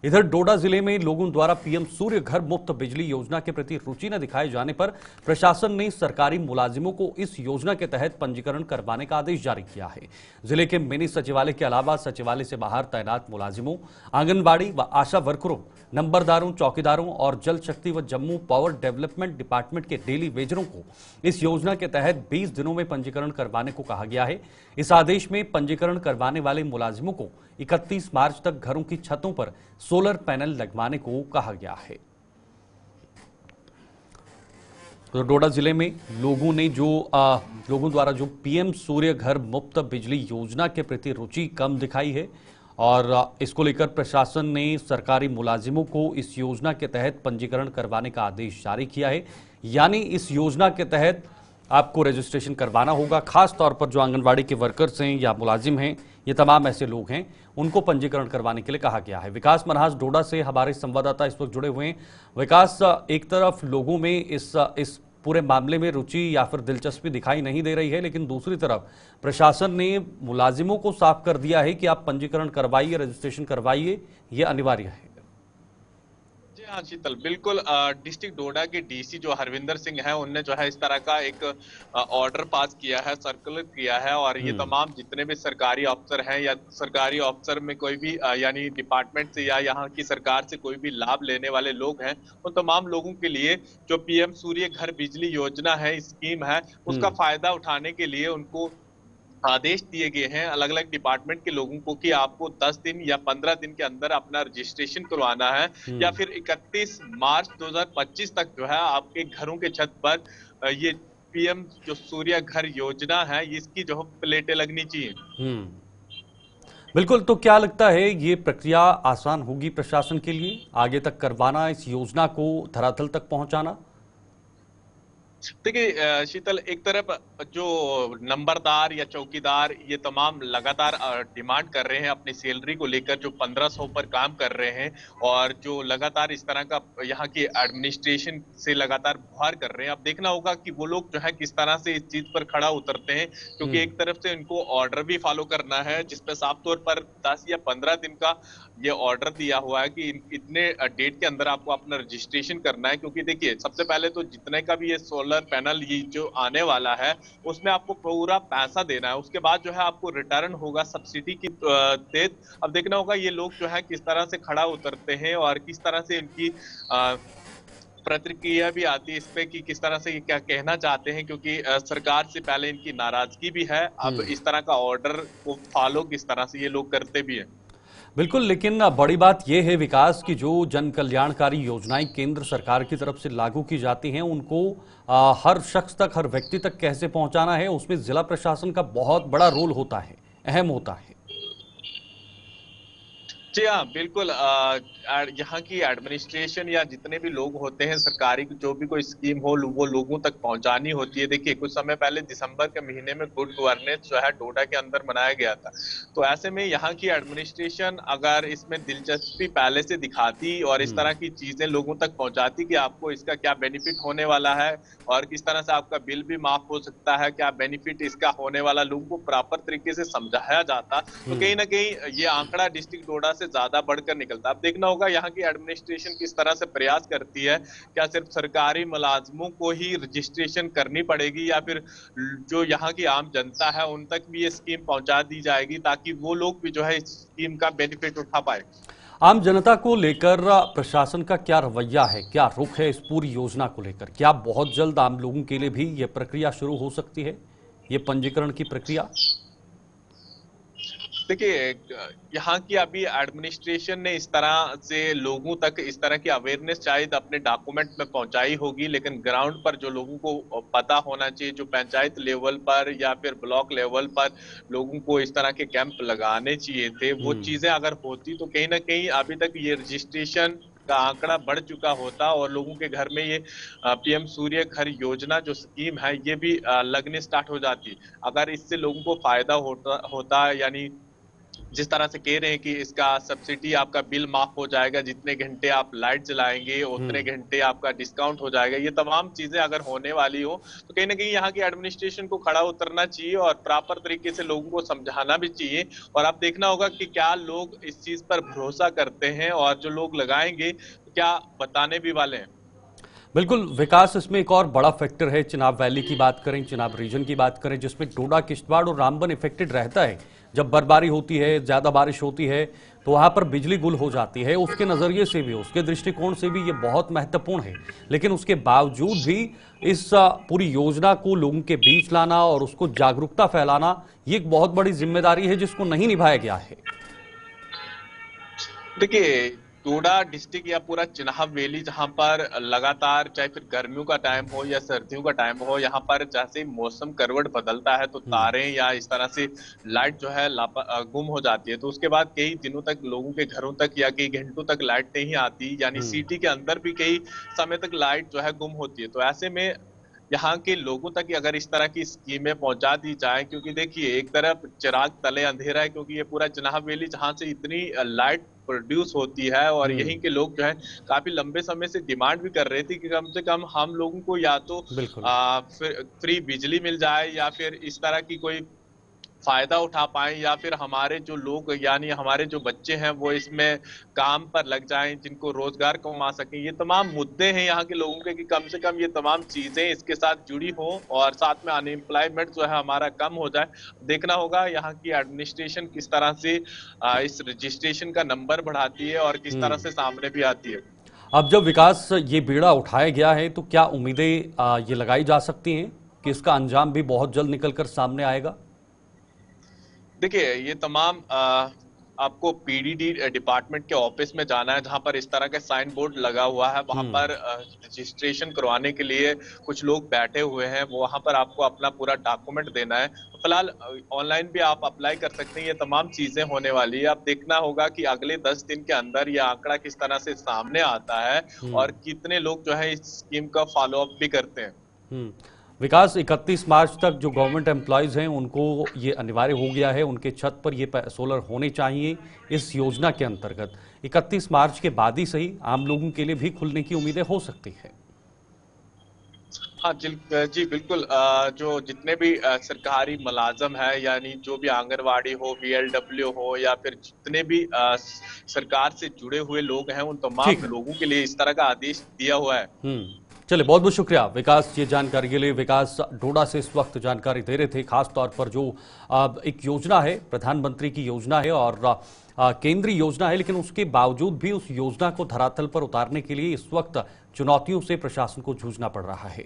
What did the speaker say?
इधर डोडा जिले में लोगों द्वारा पीएम सूर्य घर मुफ्त बिजली योजना के प्रति रुचि न दिखाए जाने पर प्रशासन ने सरकारी मुलाजिमों को इस योजना के तहत पंजीकरण करवाने का आदेश जारी किया है। जिले के मिनी सचिवालय के अलावा सचिवालय से बाहर तैनात मुलाजिमों, आंगनबाड़ी व आशा वर्करों, नंबरदारों, चौकीदारों और जल शक्ति व जम्मू पावर डेवलपमेंट डिपार्टमेंट के डेली वेजरों को इस योजना के तहत 20 दिनों में पंजीकरण करवाने को कहा गया है। इस आदेश में पंजीकरण करवाने वाले मुलाजिमों को 31 मार्च तक घरों की छतों पर सोलर पैनल लगवाने को कहा गया है। तो डोडा जिले में लोगों द्वारा जो पीएम सूर्य घर मुफ्त बिजली योजना के प्रति रुचि कम दिखाई है और इसको लेकर प्रशासन ने सरकारी मुलाजिमों को इस योजना के तहत पंजीकरण करवाने का आदेश जारी किया है। यानी इस योजना के तहत आपको रजिस्ट्रेशन करवाना होगा। खास तौर पर जो आंगनवाड़ी के वर्कर्स हैं या मुलाजिम हैं, ये तमाम ऐसे लोग हैं, उनको पंजीकरण करवाने के लिए कहा गया है। विकास मनहास डोडा से हमारे संवाददाता इस वक्त जुड़े हुए हैं। विकास, एक तरफ लोगों में इस पूरे मामले में रुचि या फिर दिलचस्पी दिखाई नहीं दे रही है, लेकिन दूसरी तरफ प्रशासन ने मुलाजिमों को साफ कर दिया है कि आप पंजीकरण करवाइए, रजिस्ट्रेशन करवाइए, ये अनिवार्य है। हाँ शीतल, बिल्कुल। डिस्ट्रिक्ट डोडा के डीसी जो हरविंदर सिंह है, उनने जो है इस तरह का एक ऑर्डर पास किया है, सर्कुलर किया है और ये तमाम जितने भी सरकारी अफसर हैं या सरकारी अफसर में कोई भी यानी डिपार्टमेंट से या यहाँ की सरकार से कोई भी लाभ लेने वाले लोग हैं, उन तमाम लोगों के लिए जो पीएम सूर्य घर बिजली योजना है, स्कीम है, उसका फायदा उठाने के लिए उनको आदेश दिए गए हैं अलग अलग डिपार्टमेंट के लोगों को कि आपको 10 दिन या 15 दिन के अंदर अपना रजिस्ट्रेशन करवाना है या फिर 31 मार्च 2025 तक जो है आपके घरों के छत पर ये पीएम जो सूर्य घर योजना है इसकी जो प्लेटें लगनी चाहिए। बिल्कुल, तो क्या लगता है ये प्रक्रिया आसान होगी प्रशासन के लिए आगे तक करवाना, इस योजना को धरातल तक पहुंचाना? देखिए शीतल, एक तरफ जो नंबरदार या चौकीदार ये तमाम लगातार डिमांड कर रहे हैं अपनी सैलरी को लेकर, जो 1500 पर काम कर रहे हैं और जो लगातार इस तरह का यहाँ की एडमिनिस्ट्रेशन से लगातार गुहार कर रहे हैं। अब देखना होगा कि वो लोग जो है किस तरह से इस चीज पर खड़ा उतरते हैं, क्योंकि एक तरफ से इनको ऑर्डर भी फॉलो करना है जिसपे साफ तौर पर 10 या 15 दिन का ये ऑर्डर दिया हुआ है कि इतने डेट के अंदर आपको अपना रजिस्ट्रेशन करना है। क्योंकि देखिए, सबसे पहले तो जितने का भी ये सोलर पैनल ये जो आने वाला है उसमें आपको पूरा पैसा देना है, उसके बाद जो है आपको रिटर्न होगा सब्सिडी की तहत। अब देखना होगा ये लोग जो है किस तरह से खड़ा उतरते हैं और किस तरह से इनकी प्रतिक्रिया भी आती है इस पे कि किस तरह से ये क्या कहना चाहते हैं, क्योंकि सरकार से पहले इनकी नाराजगी भी है। अब इस तरह का ऑर्डर को फॉलो किस तरह से ये लोग करते भी हैं। बिल्कुल, लेकिन बड़ी बात यह है विकास की जो जन कल्याणकारी योजनाएं केंद्र सरकार की तरफ से लागू की जाती हैं उनको हर शख्स तक, हर व्यक्ति तक कैसे पहुंचाना है, उसमें जिला प्रशासन का बहुत बड़ा रोल होता है, अहम होता है। जी हाँ, बिल्कुल। यहाँ की एडमिनिस्ट्रेशन या जितने भी लोग होते हैं सरकारी, जो भी कोई स्कीम हो वो लोगों तक पहुंचानी होती है। देखिए, कुछ समय पहले दिसंबर के महीने में गुड गवर्नेंस जो है डोडा के अंदर मनाया गया था, तो ऐसे में यहाँ की एडमिनिस्ट्रेशन अगर इसमें दिलचस्पी पहले से दिखाती और इस तरह की चीजें लोगों तक पहुंचाती कि आपको इसका क्या बेनिफिट होने वाला है और किस तरह से आपका बिल भी माफ हो सकता है, क्या बेनिफिट इसका होने वाला, लोगों को प्रॉपर तरीके से समझाया जाता, तो कहीं ना कहीं ये आंकड़ा डिस्ट्रिक्ट डोडा से ज्यादा बढ़कर निकलता। अब देखना होगा यहाँ की एडमिनिस्ट्रेशन किस तरह से प्रयास करती है। क्या सिर्फ सरकारी मुलाजमों को ही रजिस्ट्रेशन करनी पड़ेगी या फिर जो यहाँ की आम जनता है उन तक भी ये स्कीम पहुंचा दी जाएगी ताकि वो लोग भी जो है इस स्कीम का बेनिफिट उठा पाए। आम जनता को लेकर प्रशासन का क्या रवैया है, क्या रुख है इस पूरी योजना को लेकर? क्या बहुत जल्द आम लोगों के लिए भी ये प्रक्रिया शुरू हो सकती है, ये पंजीकरण की प्रक्रिया? देखिए, यहाँ की अभी एडमिनिस्ट्रेशन ने इस तरह से लोगों तक इस तरह की अवेयरनेस शायद अपने डॉक्यूमेंट में पहुंचाई होगी, लेकिन ग्राउंड पर जो लोगों को पता होना चाहिए, जो पंचायत लेवल पर या फिर ब्लॉक लेवल पर लोगों को इस तरह के कैंप लगाने चाहिए थे, वो चीजें अगर होती तो कहीं ना कहीं अभी तक ये रजिस्ट्रेशन का आंकड़ा बढ़ चुका होता और लोगों के घर में ये पीएम सूर्य घर योजना जो स्कीम है ये भी लगने स्टार्ट हो जाती। अगर इससे लोगों को फायदा होता यानी जिस तरह से कह रहे हैं कि इसका सब्सिडी आपका बिल माफ हो जाएगा, जितने घंटे आप लाइट जलाएंगे उतने घंटे आपका डिस्काउंट हो जाएगा, ये तमाम चीजें अगर होने वाली हो तो कहीं ना कहीं यहाँ की एडमिनिस्ट्रेशन को खड़ा उतरना चाहिए और प्रॉपर तरीके से लोगों को समझाना भी चाहिए। और अब देखना होगा कि क्या लोग इस चीज पर भरोसा करते हैं और जो लोग लगाएंगे तो क्या बताने भी वाले हैं। बिल्कुल विकास, इसमें एक और बड़ा फैक्टर है। चिनाब वैली की बात करें, चिनाब रीजन की बात करें, जिसमें डोडा, किश्तवाड़ और रामबन इफेक्टेड रहता है। जब बर्फबारी होती है, ज़्यादा बारिश होती है, तो वहाँ पर बिजली गुल हो जाती है। उसके नज़रिए से भी, उसके दृष्टिकोण से भी ये बहुत महत्वपूर्ण है। लेकिन उसके बावजूद भी इस पूरी योजना को लोगों के बीच लाना और उसको जागरूकता फैलाना, ये एक बहुत बड़ी जिम्मेदारी है जिसको नहीं निभाया गया है। देखिए, डोडा डिस्ट्रिक्ट या पूरा चिनाब वैली जहां पर लगातार चाहे फिर गर्मियों का टाइम हो या सर्दियों का टाइम हो, यहाँ पर जैसे मौसम करवट बदलता है तो तारे या इस तरह से लाइट जो है गुम हो जाती है। तो उसके बाद कई दिनों तक लोगों के घरों तक या कई घंटों तक लाइट नहीं आती, यानी सिटी के अंदर भी कई समय तक लाइट जो है गुम होती है। तो ऐसे में यहाँ के लोगों तक अगर इस तरह की स्कीमें पहुंचा दी जाए, क्योंकि देखिए एक तरफ चिराग तले अंधेरा है, क्योंकि ये पूरा चिनाब वैली जहां से इतनी लाइट प्रोड्यूस होती है और यहीं के लोग जो है काफी लंबे समय से डिमांड भी कर रहे थे कि कम से कम हम लोगों को या तो फ्री बिजली मिल जाए या फिर इस तरह की कोई फायदा उठा पाए, या फिर हमारे जो लोग यानी हमारे जो बच्चे हैं वो इसमें काम पर लग जाएं, जिनको रोजगार कमा सकें। ये तमाम मुद्दे हैं यहाँ के लोगों के कि कम से कम ये तमाम चीजें इसके साथ जुड़ी हों और साथ में अनएम्प्लॉयमेंट जो है हमारा कम हो जाए। देखना होगा यहाँ की एडमिनिस्ट्रेशन किस तरह से इस रजिस्ट्रेशन का नंबर बढ़ाती है और किस तरह से सामने भी आती है। अब जब विकास ये बीड़ा उठाया गया है, तो क्या उम्मीदें ये लगाई जा सकती हैं कि इसका अंजाम भी बहुत जल्द निकलकर सामने आएगा? देखिए, ये तमाम आपको पीडीडी डिपार्टमेंट के ऑफिस में जाना है, जहां पर इस तरह का साइन बोर्ड लगा हुआ है। वहां पर रजिस्ट्रेशन करवाने के लिए कुछ लोग बैठे हुए हैं, वहां पर आपको अपना पूरा डॉक्यूमेंट देना है। फिलहाल ऑनलाइन भी आप अप्लाई कर सकते हैं। ये तमाम चीजें होने वाली है। अब देखना होगा कि अगले 10 दिन के अंदर ये आंकड़ा किस तरह से सामने आता है और कितने लोग जो है इस स्कीम का फॉलो अप भी करते हैं। विकास, 31 मार्च तक जो गवर्नमेंट एम्प्लॉयज़ हैं उनको ये अनिवार्य हो गया है, उनके छत पर ये सोलर होने चाहिए इस योजना के अंतर्गत। 31 मार्च के बाद ही सही, आम लोगों के लिए भी खुलने की उम्मीदें हो सकती है। हाँ जी बिल्कुल। जो जितने भी सरकारी मुलाजम है, यानी जो भी आंगनवाड़ी हो, वीएलडब्ल्यू हो या फिर जितने भी सरकार से जुड़े हुए लोग हैं, उन तमाम लोगों के लिए इस तरह का आदेश दिया हुआ है। चलिए, बहुत बहुत शुक्रिया विकास ये जानकारी के लिए। विकास डोडा से इस वक्त जानकारी दे रहे थे, खासतौर पर जो एक योजना है, प्रधानमंत्री की योजना है और केंद्रीय योजना है, लेकिन उसके बावजूद भी उस योजना को धरातल पर उतारने के लिए इस वक्त चुनौतियों से प्रशासन को जूझना पड़ रहा है।